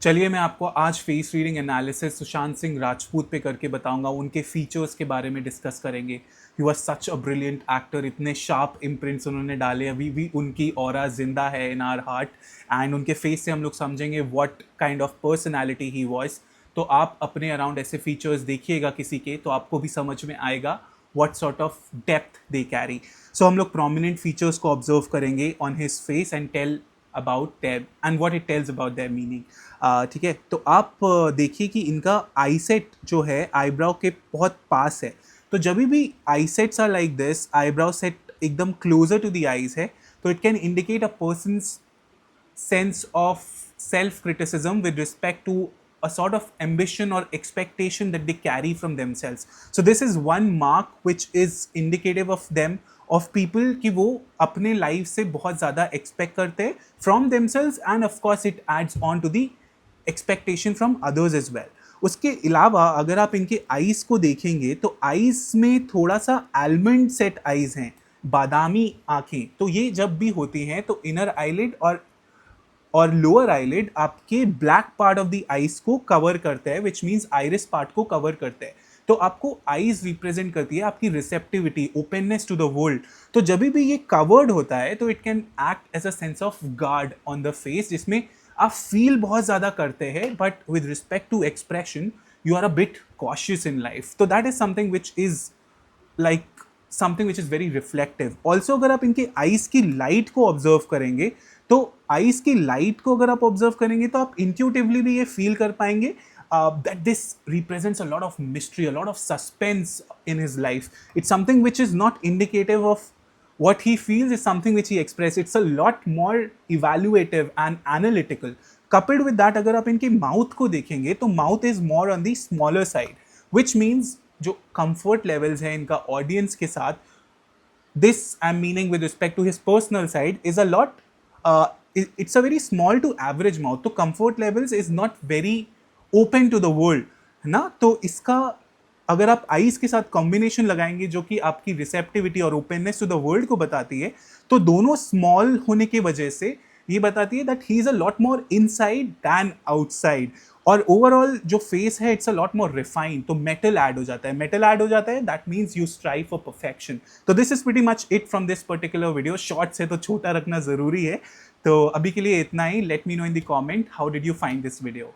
चलिए मैं आपको आज face reading analysis Sushant Singh Rajput पे करके बताऊंगा, उनके फीचर्स के बारे में डिस्कस करेंगे। He was such a brilliant actor, इतने शार्प इम्प्रिंट्स उन्होंने डाले, अभी भी उनकी ऑरा जिंदा है इन आवर हार्ट। एंड उनके फेस से हम लोग समझेंगे what kind of personality he was. तो आप अपने अराउंड ऐसे फीचर्स देखिएगा किसी के, तो आपको भी समझ में आएगा what sort of depth they carry. So हम लोग prominent features को observe करेंगे on his face and tell about them and what it tells about their meaning. ठीक है, तो आप देखिए कि इनका आई सेट जो है आईब्राउ के बहुत पास है। तो जब भी eye sets are like this, eyebrow set एकदम क्लोजर टू द आईज है, तो it can indicate a person's sense of self criticism with respect to a sort of ambition or expectation that they carry from themselves. So this is one mark which is indicative of them, of people कि वो अपने life से बहुत ज़्यादा expect करते हैं from themselves, and of course it adds on to the expectation from others as well. उसके अलावा अगर आप इनके आईज को देखेंगे तो आईज में थोड़ा सा आलमंड सेट आईज हैं, बादामी आंखें। तो ये जब भी होती हैं तो इनर आईलिड और लोअर आईलिड आपके black part of the eyes को कवर करते हैं, विच मीन्स आइरिस पार्ट को कवर करते हैं। तो आपको आईज रिप्रेजेंट करती है आपकी receptivity, openness to the world. तो जब भी ये कवर्ड होता है तो it can act as a sense of guard on the face, जिसमें आप फील बहुत ज़्यादा करते हैं, but with respect to expression you are a bit cautious in life. तो that is something which is like something which is very reflective. Also अगर आप इनके आईज की लाइट को ऑब्जर्व करेंगे, तो आईज की लाइट को अगर आप ऑब्जर्व करेंगे तो आप इंट्यूटिवली भी ये फील कर पाएंगे that this represents a lot of mystery, a lot of suspense in his life. It's something which is not indicative of what he feels, is something which he expresses. It's a lot more evaluative and analytical. Coupled with that, अगर आप इनके mouth को देखेंगे तो mouth is more on the smaller side, which means जो comfort levels है इनका audience के साथ, this I'm meaning with respect to his personal side, is a lot it's a very small to average mouth. तो comfort levels is not very open to the world, है ना। तो इसका अगर आप आईज के साथ कॉम्बिनेशन लगाएंगे जो कि आपकी रिसेप्टिविटी और ओपननेस टू द वर्ल्ड को बताती है, तो दोनों स्मॉल होने की वजह से ये बताती है that he is a lot more inside than outside. और ओवरऑल जो फेस है it's a lot more refined. तो मेटल ऐड हो जाता है, मेटल ऐड हो जाता है, that means you strive for perfection. तो this is pretty much it from this particular video. Shorts है तो छोटा रखना जरूरी है। तो अभी के लिए इतना ही। Let me know in the comment how did you find this video.